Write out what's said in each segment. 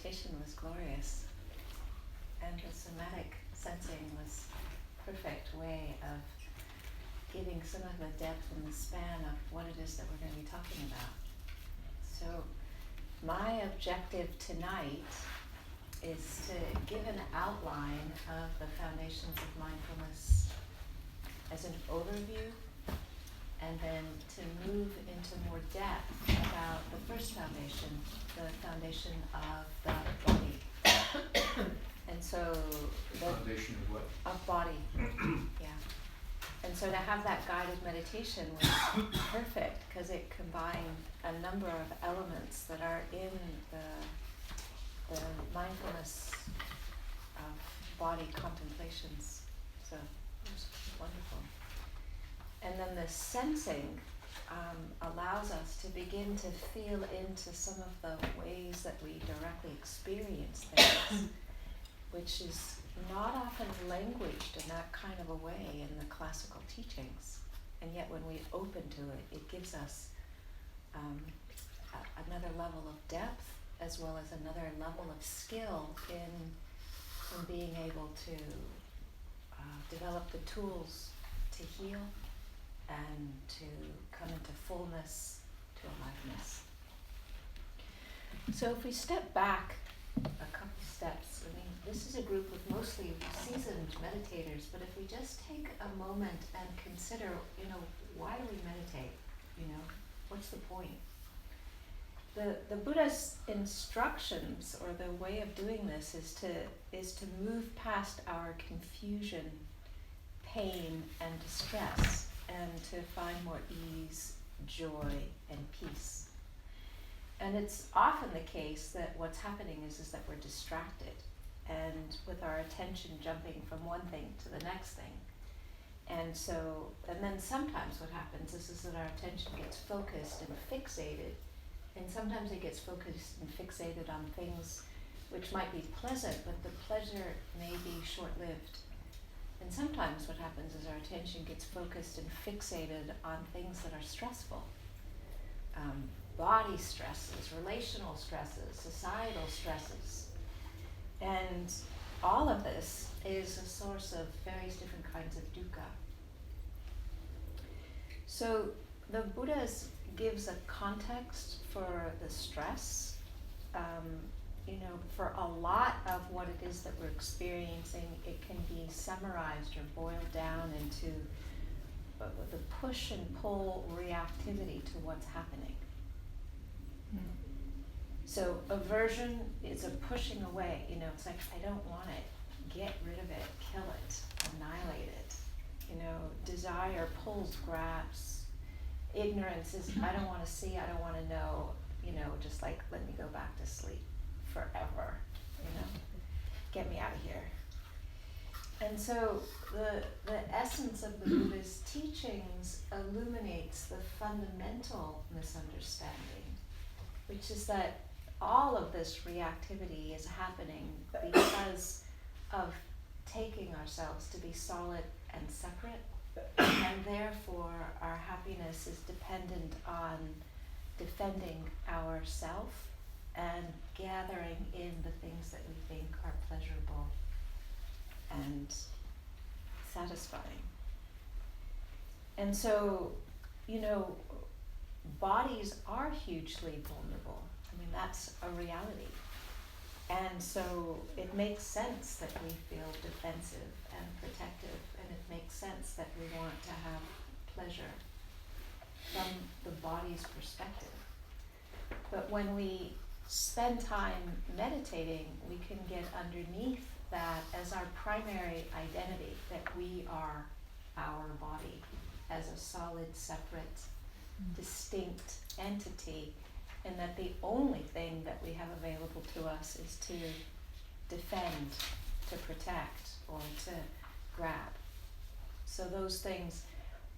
meditation was glorious, and the somatic sensing was a perfect way of giving some of the depth and the span of what it is that we're going to be talking about. So my objective tonight is to give an outline of the foundations of mindfulness as an overview, and then to move into more depth about the first foundation, the foundation of the body. And so the foundation of what? Of body, yeah. And so to have that guided meditation was perfect because it combined a number of elements that are in the mindfulness of body contemplations. So it was wonderful. And then the sensing allows us to begin to feel into some of the ways that we directly experience things, which is not often languaged in that kind of a way in the classical teachings. And yet when we open to it, it gives us another level of depth as well as another level of skill in being able to develop the tools to heal and to come into fullness, to aliveness. So if we step back a couple steps, I mean, this is a group of mostly seasoned meditators, but if we just take a moment and consider, why do we meditate? What's the point? The Buddha's instructions, or the way of doing this, is to move past our confusion, pain, and distress, and to find more ease, joy, and peace. And it's often the case that what's happening is that we're distracted, and with our attention jumping from one thing to the next thing. And then sometimes what happens is that our attention gets focused and fixated, and sometimes it gets focused and fixated on things which might be pleasant, but the pleasure may be short-lived. And sometimes what happens is our attention gets focused and fixated on things that are stressful. Body stresses, relational stresses, societal stresses. And all of this is a source of various different kinds of dukkha. So the Buddha gives a context for the stress. For a lot of what it is that we're experiencing, it can be summarized or boiled down into the push and pull reactivity to what's happening. So aversion is a pushing away. It's like, I don't want it. Get rid of it. Kill it. Annihilate it. Desire pulls, grabs. Ignorance is, I don't want to see, I don't want to know. Just like, let me go back to sleep forever. Get me out of here. And so the essence of the Buddha's teachings illuminates the fundamental misunderstanding, which is that all of this reactivity is happening because of taking ourselves to be solid and separate, and therefore our happiness is dependent on defending ourself and gathering in the things that we think are pleasurable and satisfying. And so, bodies are hugely vulnerable. I mean, that's a reality. And so it makes sense that we feel defensive and protective, and it makes sense that we want to have pleasure from the body's perspective. But when we spend time meditating, we can get underneath that as our primary identity, that we are our body as a solid, separate, distinct entity, and that the only thing that we have available to us is to defend, to protect, or to grab. So those things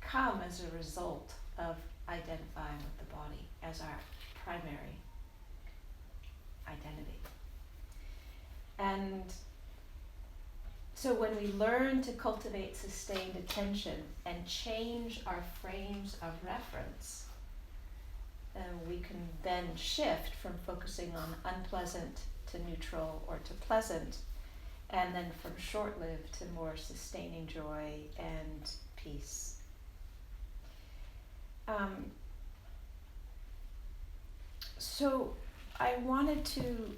come as a result of identifying with the body as our primary identity. And so when we learn to cultivate sustained attention and change our frames of reference, we can then shift from focusing on unpleasant to neutral or to pleasant, and then from short-lived to more sustaining joy and peace. So I wanted to,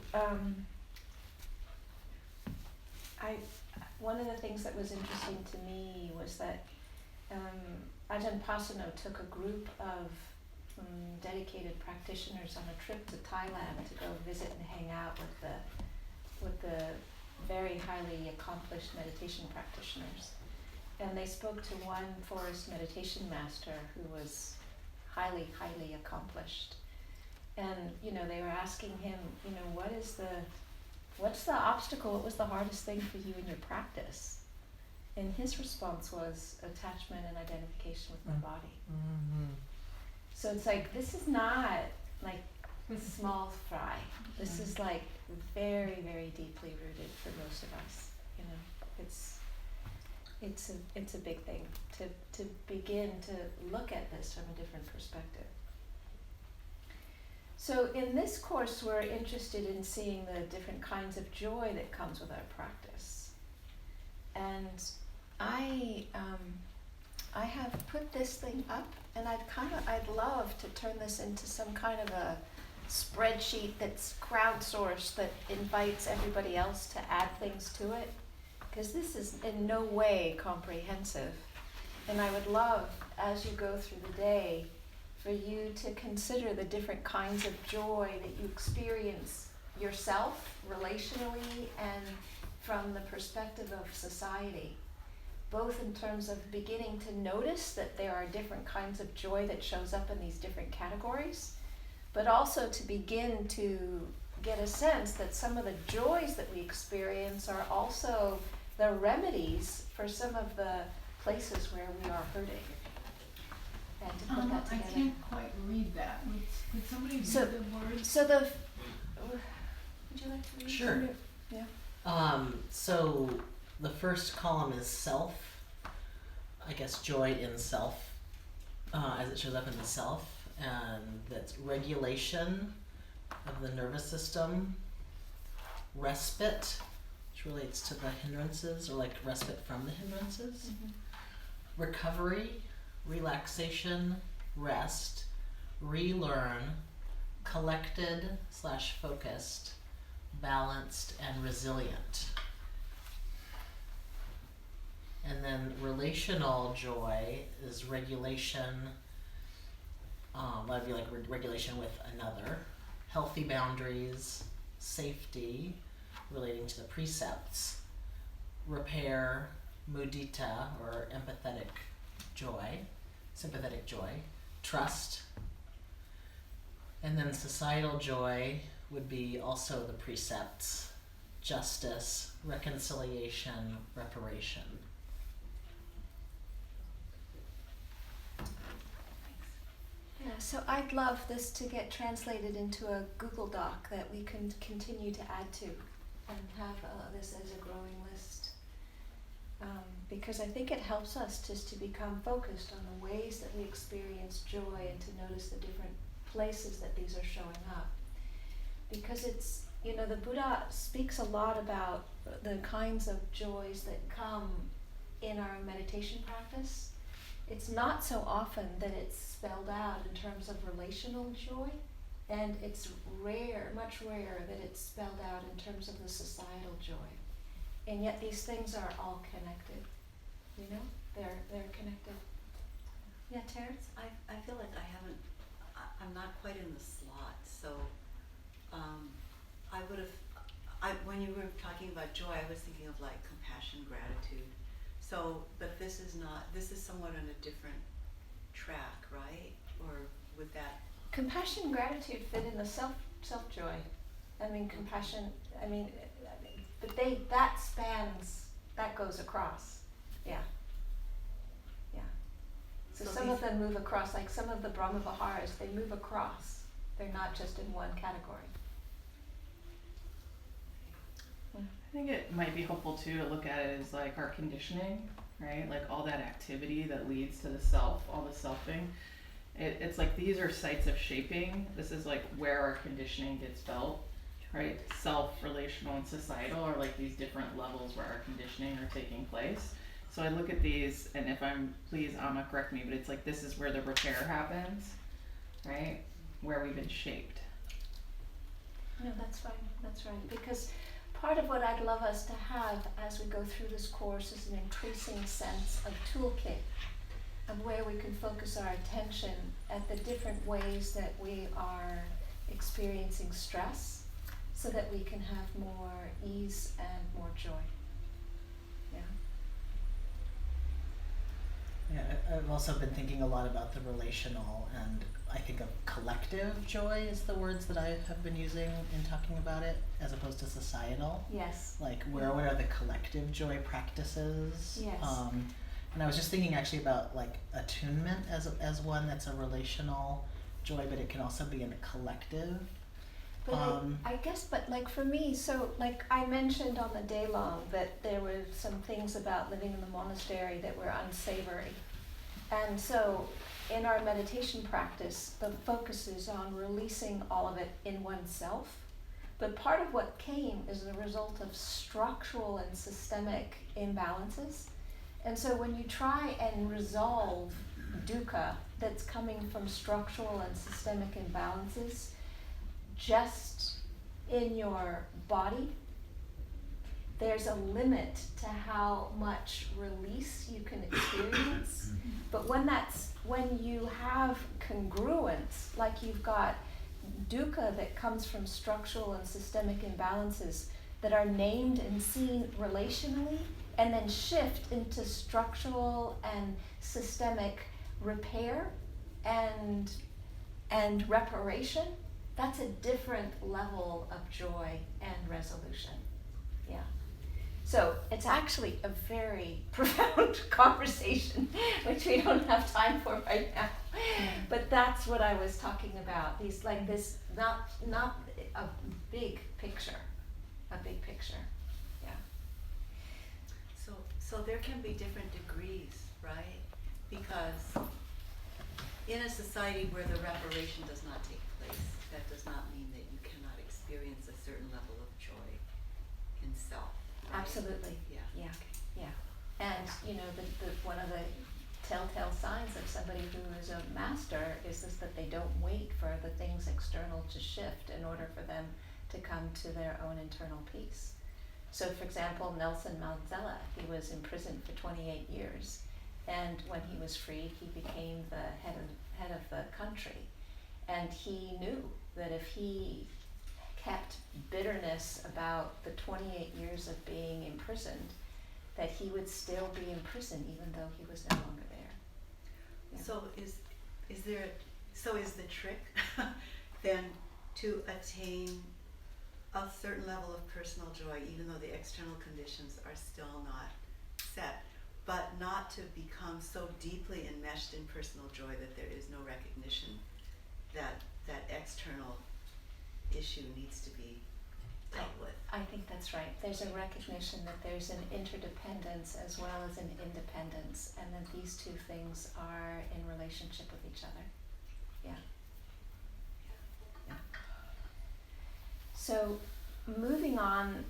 one of the things that was interesting to me was that Ajahn Pasano took a group of dedicated practitioners on a trip to Thailand to go visit and hang out with the very highly accomplished meditation practitioners. And they spoke to one forest meditation master who was highly, highly accomplished. And, they were asking him, what's the obstacle? What was the hardest thing for you in your practice? And his response was attachment and identification with my body. Mm-hmm. So it's like, this is not like small fry. This is like very, very deeply rooted for most of us. It's a big thing to begin to look at this from a different perspective. So in this course, we're interested in seeing the different kinds of joy that comes with our practice. And I have put this thing up, and I'd love to turn this into some kind of a spreadsheet that's crowdsourced that invites everybody else to add things to it, because this is in no way comprehensive. And I would love, as you go through the day, for you to consider the different kinds of joy that you experience yourself, relationally, and from the perspective of society, both in terms of beginning to notice that there are different kinds of joy that shows up in these different categories, but also to begin to get a sense that some of the joys that we experience are also the remedies for some of the places where we are hurting. And to put that together. I can't quite read that. Could somebody read So- the words? So would you like to read? Sure. Yeah. So the first column is self, I guess joy in self, as it shows up in the self, and that's regulation of the nervous system, respite, which relates to the hindrances, or like respite from the hindrances, recovery, relaxation, rest, relearn, collected/focused, balanced, and resilient. And then relational joy is regulation, that'd be like regulation with another, healthy boundaries, safety, relating to the precepts, repair, mudita, or empathetic joy, sympathetic joy, trust, and then societal joy would be also the precepts, justice, reconciliation, reparation. Yeah, so I'd love this to get translated into a Google Doc that we can continue to add to and have this as a growing list. Because I think it helps us just to become focused on the ways that we experience joy and to notice the different places that these are showing up. Because it's, the Buddha speaks a lot about the kinds of joys that come in our meditation practice. It's not so often that it's spelled out in terms of relational joy, and it's rare, much rarer, that it's spelled out in terms of the societal joy. And yet these things are all connected, they're connected. Yeah, Terrence? I feel like I'm not quite in the slot, so when you were talking about joy, I was thinking of like compassion, gratitude. So, but this is somewhat on a different track, right? Or would that? Compassion and gratitude fit in the self joy. Compassion, but that goes across. Yeah. So some of them move across, like some of the Brahma Viharas, they move across. They're not just in one category. I think it might be helpful too to look at it as like our conditioning, right? Like all that activity that leads to the self, all the selfing. It's like these are sites of shaping. This is like where our conditioning gets felt. right? Self, relational, and societal are like these different levels where our conditioning are taking place. So I look at these, and if I'm, please Amma correct me, but it's like this is where the repair happens, right? Where we've been shaped. No, that's fine, that's right, because part of what I'd love us to have as we go through this course is an increasing sense of toolkit of where we can focus our attention at the different ways that we are experiencing stress so that we can have more ease and more joy. Yeah. Yeah, I've also been thinking a lot about the relational, and I think of collective joy is the words that I have been using in talking about it, as opposed to societal. Yes. Like, where are the collective joy practices? Yes. And I was just thinking actually about like attunement as one that's a relational joy, but it can also be in a collective. But I guess, but like for me, so like I mentioned on the day long that there were some things about living in the monastery that were unsavory. And so in our meditation practice, the focus is on releasing all of it in oneself. But part of what came is a result of structural and systemic imbalances. And so when you try and resolve dukkha that's coming from structural and systemic imbalances, just in your body, there's a limit to how much release you can experience. But when you have congruence, like you've got dukkha that comes from structural and systemic imbalances that are named and seen relationally, and then shift into structural and systemic repair and reparation, that's a different level of joy and resolution. Yeah. So it's actually a very profound conversation, which we don't have time for right now. But that's what I was talking about. These like this, not a big picture, a big picture. Yeah. So there can be different degrees, right? Because in a society where the reparation does not take place, that does not mean that you cannot experience a certain level of joy in self. Right? Absolutely. Yeah. Yeah. Yeah. And you know, the one of the telltale signs of somebody who is a master is this, that they don't wait for the things external to shift in order for them to come to their own internal peace. So for example, Nelson Mandela, he was imprisoned for 28 years, and when he was freed, he became the head of the country. And he knew that if he kept bitterness about the 28 years of being imprisoned, that he would still be in prison even though he was no longer there. Yeah. So is the trick then to attain a certain level of personal joy, even though the external conditions are still not set, but not to become so deeply enmeshed in personal joy that there is no recognition that that external issue needs to be dealt with? I think that's right. There's a recognition that there's an interdependence as well as an independence, and that these two things are in relationship with each other. Yeah. Yeah. So, moving on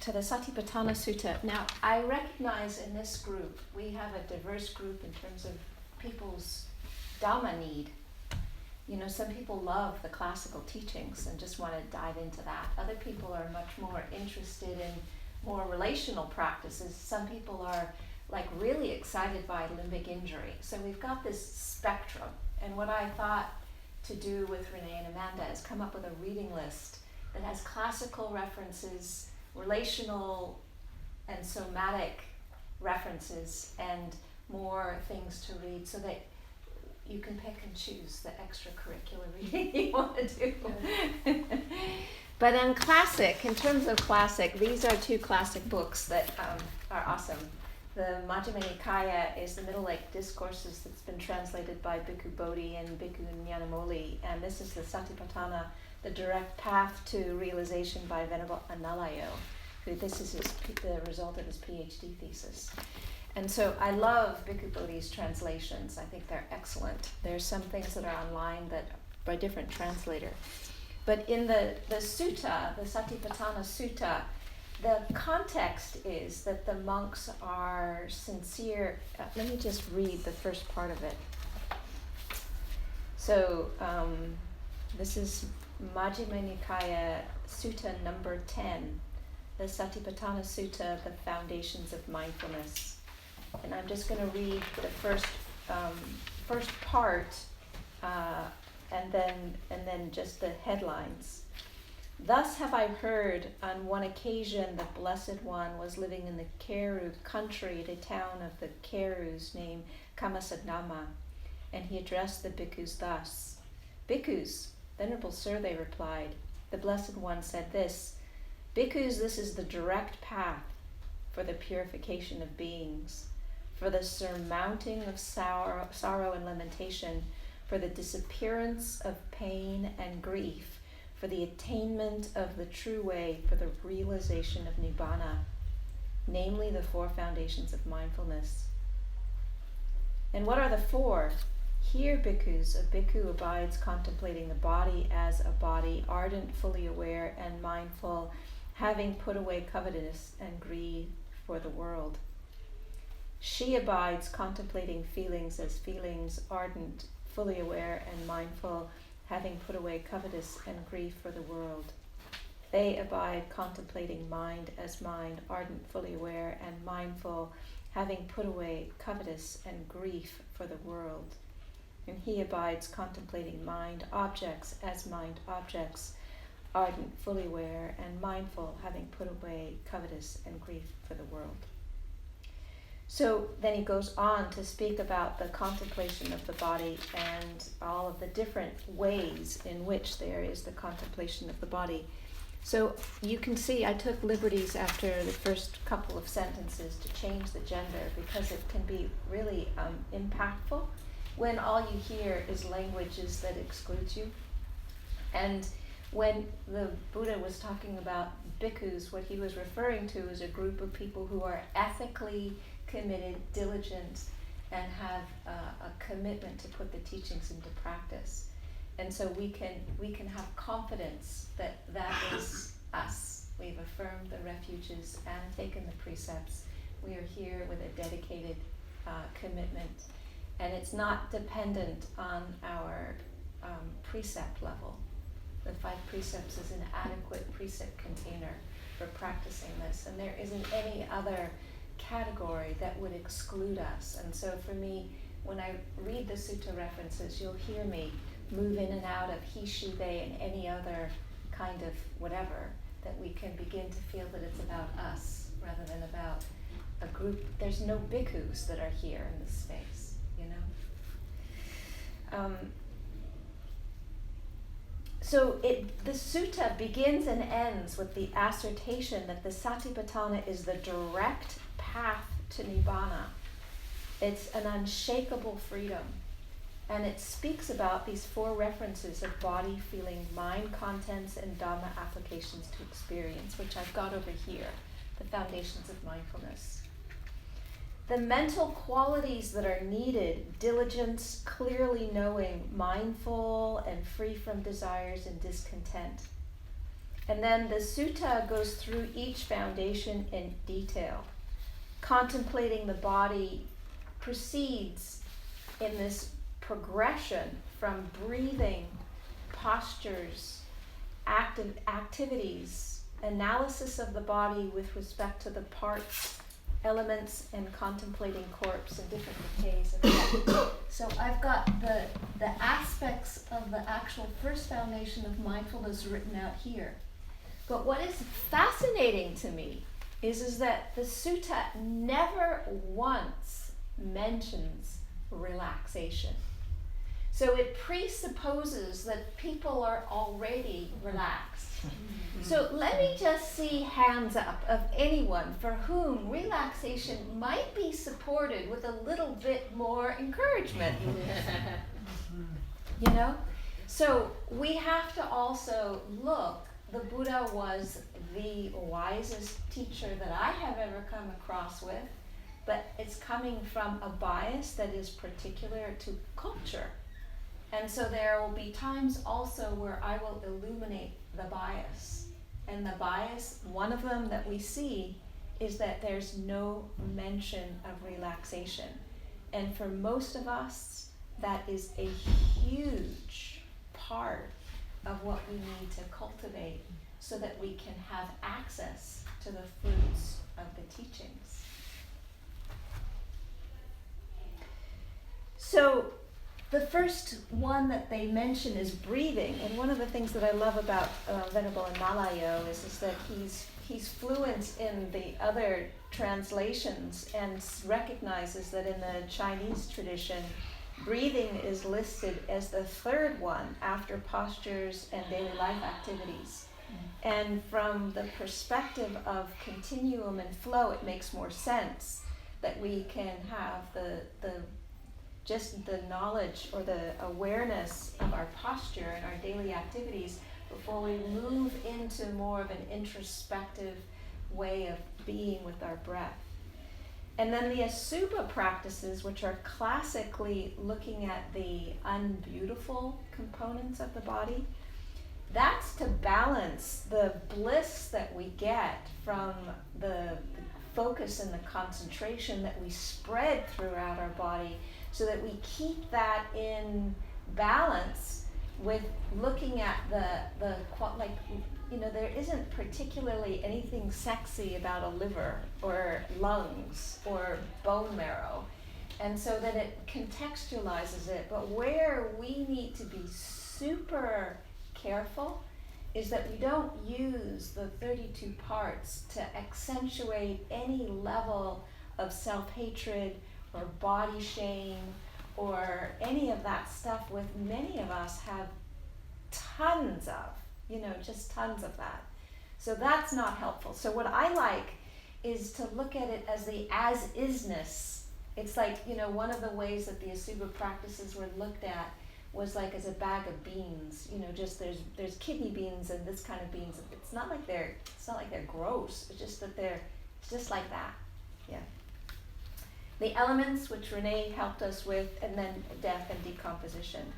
to the Satipatthana Sutta. Now, I recognize in this group, we have a diverse group in terms of people's Dhamma need. You know, some people love the classical teachings and just want to dive into that. Other people are much more interested in more relational practices. Some people are like really excited by limbic injury. So we've got this spectrum. And what I thought to do with Renee and Amanda is come up with a reading list that has classical references, relational and somatic references, and more things to read so that you can pick and choose the extracurricular reading you want to do. But on classic, in terms of classic, these are two classic books that are awesome. The Majjhima Nikaya is the Middle Lake Discourses that's been translated by Bhikkhu Bodhi and Bhikkhu Nyanamoli, and this is the Satipatthana, the Direct Path to Realization by Venerable Analayo, who this is the result of his PhD thesis. And so I love Bhikkhu Bodhi's translations. I think they're excellent. There's some things that are online that by different translator. But in the sutta, the Satipatthana Sutta, the context is that the monks are sincere. Let me just read the first part of it. So this is Majjhima Nikaya Sutta number 10, the Satipatthana Sutta, the foundations of mindfulness. And I'm just going to read the first part, and then just the headlines. Thus have I heard on one occasion the Blessed One was living in the Keru country at a town of the Kerus named Kamasadama, and he addressed the bhikkhus thus. Bhikkhus, Venerable Sir, they replied, the Blessed One said this, Bhikkhus, this is the direct path for the purification of beings, for the surmounting of sorrow and lamentation, for the disappearance of pain and grief, for the attainment of the true way, for the realization of Nibbana, namely the 4 foundations of mindfulness. And what are the 4? Here, bhikkhus, a bhikkhu abides contemplating the body as a body, ardent, fully aware, and mindful, having put away covetousness and greed for the world. She abides contemplating feelings as feelings, ardent, fully aware, and mindful, having put away covetous and grief for the world. They abide contemplating mind as mind, ardent, fully aware, and mindful, having put away covetous and grief for the world. And he abides contemplating mind objects as mind objects, ardent, fully aware, and mindful, having put away covetous and grief for the world. So then he goes on to speak about the contemplation of the body and all of the different ways in which there is the contemplation of the body. So you can see I took liberties after the first couple of sentences to change the gender because it can be really impactful when all you hear is languages that exclude you. And when the Buddha was talking about bhikkhus, what he was referring to is a group of people who are ethically committed, diligent, and have a commitment to put the teachings into practice. And so we can have confidence that that is us. We've affirmed the refuges and taken the precepts. We are here with a dedicated commitment, and it's not dependent on our precept level. The 5 precepts is an adequate precept container for practicing this, and there isn't any other category that would exclude us. And so for me, when I read the sutta references, you'll hear me move in and out of he, she, they, and any other kind of whatever, that we can begin to feel that it's about us rather than about a group. There's no bhikkhus that are here in this space, you know? So the sutta begins and ends with the assertion that the Satipatthana is the direct path to Nibbana. It's an unshakable freedom. And it speaks about these 4 references of body, feeling, mind contents, and Dhamma applications to experience, which I've got over here, the foundations of mindfulness. The mental qualities that are needed, diligence, clearly knowing, mindful, and free from desires and discontent. And then the sutta goes through each foundation in detail. Contemplating the body proceeds in this progression from breathing, postures, activities, analysis of the body with respect to the parts, elements, and contemplating corpse and different decays of that. So I've got the aspects of the actual first foundation of mindfulness written out here. But what is fascinating to me is that the sutta never once mentions relaxation. So it presupposes that people are already relaxed. So let me just see hands up of anyone for whom relaxation might be supported with a little bit more encouragement. You know? So we have to also look, the Buddha was the wisest teacher that I have ever come across with, but it's coming from a bias that is particular to culture. And so there will be times also where I will illuminate the bias. And the bias, one of them that we see, is that there's no mention of relaxation. And for most of us, that is a huge part of what we need to cultivate so that we can have access to the fruits of the teachings. So the first one that they mention is breathing, and one of the things that I love about Venerable Malayo is that he's fluent in the other translations and recognizes that in the Chinese tradition, breathing is listed as the third one after postures and daily life activities. And from the perspective of continuum and flow, it makes more sense that we can have just the knowledge or the awareness of our posture and our daily activities before we move into more of an introspective way of being with our breath. And then the Asubha practices, which are classically looking at the unbeautiful components of the body, that's to balance the bliss that we get from the focus and the concentration that we spread throughout our body, so that we keep that in balance with looking at there isn't particularly anything sexy about a liver or lungs or bone marrow, and so that it contextualizes it. But where we need to be super careful is that we don't use the 32 parts to accentuate any level of self-hatred or body shame or any of that stuff, with many of us have tons of, just tons of that. So that's not helpful. So what I like is to look at it as the as-isness. It's like, one of the ways that the Asubha practices were looked at was like as a bag of beans, just there's kidney beans and this kind of beans. It's not like they're gross. It's just that it's just like that. Yeah. The elements, which Renee helped us with, and then death and decomposition.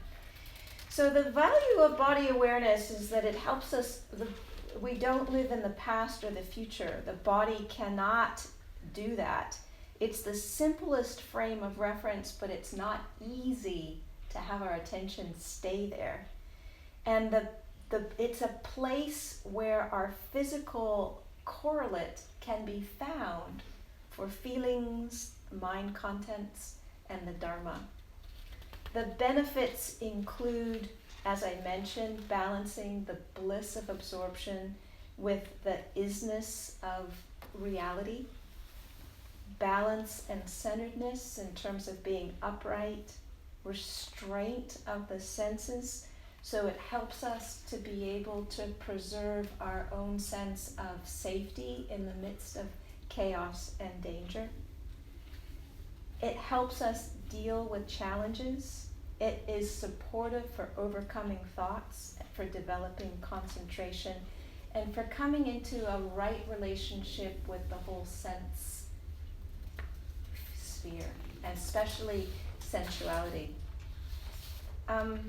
So the value of body awareness is that it helps us. We don't live in the past or the future. The body cannot do that. It's the simplest frame of reference, but it's not easy to have our attention stay there. And it's a place where our physical correlate can be found for feelings, mind contents, and the Dharma. The benefits include, as I mentioned, balancing the bliss of absorption with the isness of reality, balance and centeredness in terms of being upright, restraint of the senses, so it helps us to be able to preserve our own sense of safety in the midst of chaos and danger. It helps us deal with challenges. It is supportive for overcoming thoughts, for developing concentration, and for coming into a right relationship with the whole sense sphere, and especially sensuality. I'm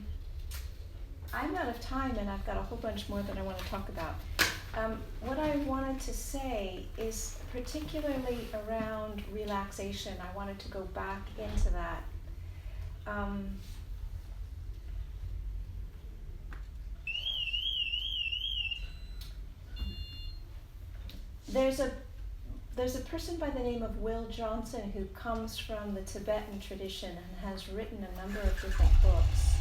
out of time, and I've got a whole bunch more that I want to talk about. What I wanted to say is particularly around relaxation. I wanted to go back into that. There's a person by the name of Will Johnson who comes from the Tibetan tradition and has written a number of different books,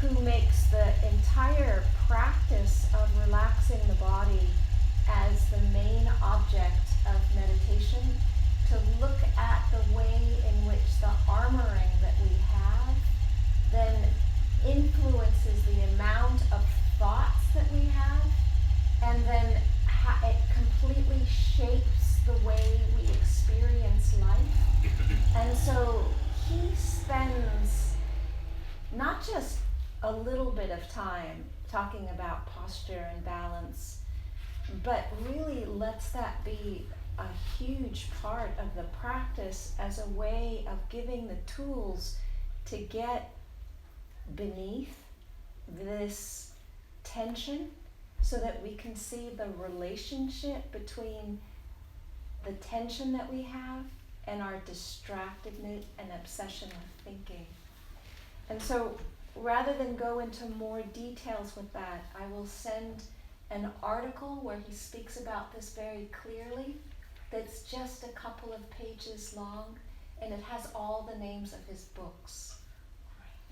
who makes the entire practice of relaxing the body as the main object of meditation, to look at the way in which the armoring that we have then influences the amount of thoughts that we have, and then it completely shapes the way we experience life. And so he spends not just a little bit of time talking about posture and balance, but really lets that be a huge part of the practice as a way of giving the tools to get beneath this tension so that we can see the relationship between the tension that we have and our distractedness and obsession with thinking. And so rather than go into more details with that, I will send an article where he speaks about this very clearly, that's just a couple of pages long, and it has all the names of his books.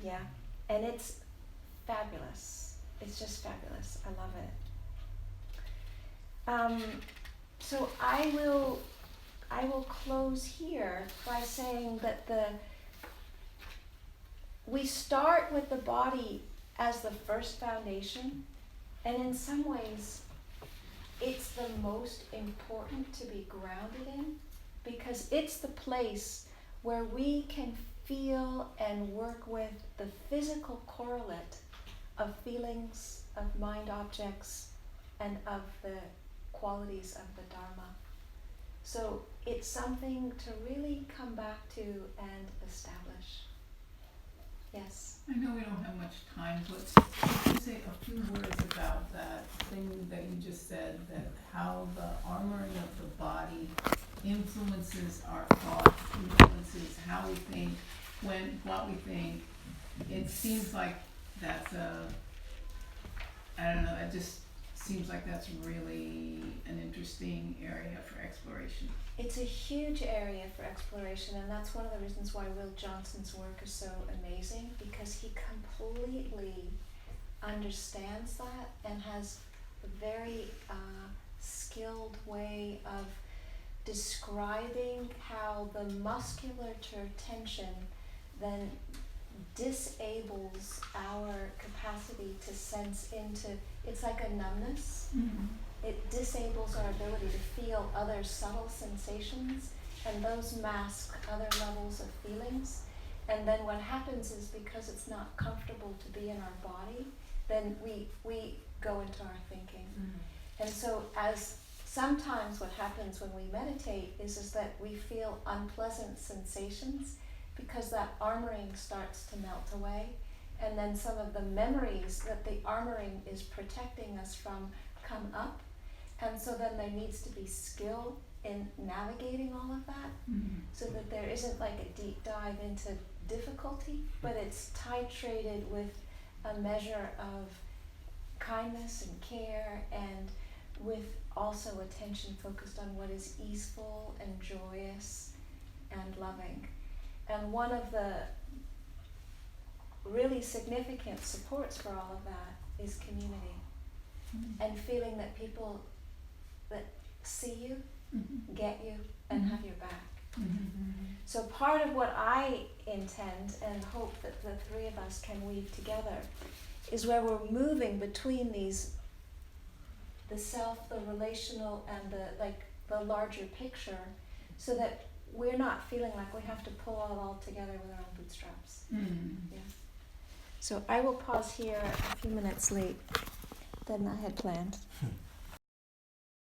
Yeah, and it's fabulous. It's just fabulous. I love it. So I will close here by saying that we start with the body as the first foundation, and in some ways it's the most important to be grounded in, because it's the place where we can feel and work with the physical correlate of feelings, of mind objects, and of the qualities of the Dharma. So it's something to really come back to and establish. Yes? I know we don't have much time, but could you say a few words about that thing that you just said, that how the armoring of the body influences our thoughts, influences how we think, what we think. It seems like that's I don't know, it just seems like that's really an interesting area for exploration. It's a huge area for exploration, and that's one of the reasons why Will Johnson's work is so amazing, because he completely understands that and has a very skilled way of describing how the muscular tension then disables our capacity to sense into, it's like a numbness. Mm-hmm. It disables our ability to feel other subtle sensations, and those mask other levels of feelings. And then what happens is, because it's not comfortable to be in our body, then we go into our thinking. Mm-hmm. And so as sometimes what happens when we meditate is that we feel unpleasant sensations, because that armoring starts to melt away, and then some of the memories that the armoring is protecting us from come up. And so then there needs to be skill in navigating all of that, Mm-hmm. so that there isn't like a deep dive into difficulty, but it's titrated with a measure of kindness and care, and with also attention focused on what is easeful and joyous and loving. And one of the really significant supports for all of that is community, Mm-hmm. and feeling that people that see you, Mm-hmm. get you, and Mhm. have your back. Mm-hmm. So part of what I intend and hope that the three of us can weave together is where we're moving between these, the self, the relational, and the larger picture, so that we're not feeling like we have to pull it all together with our own bootstraps. Mm-hmm. Yeah. So I will pause here a few minutes late than I had planned.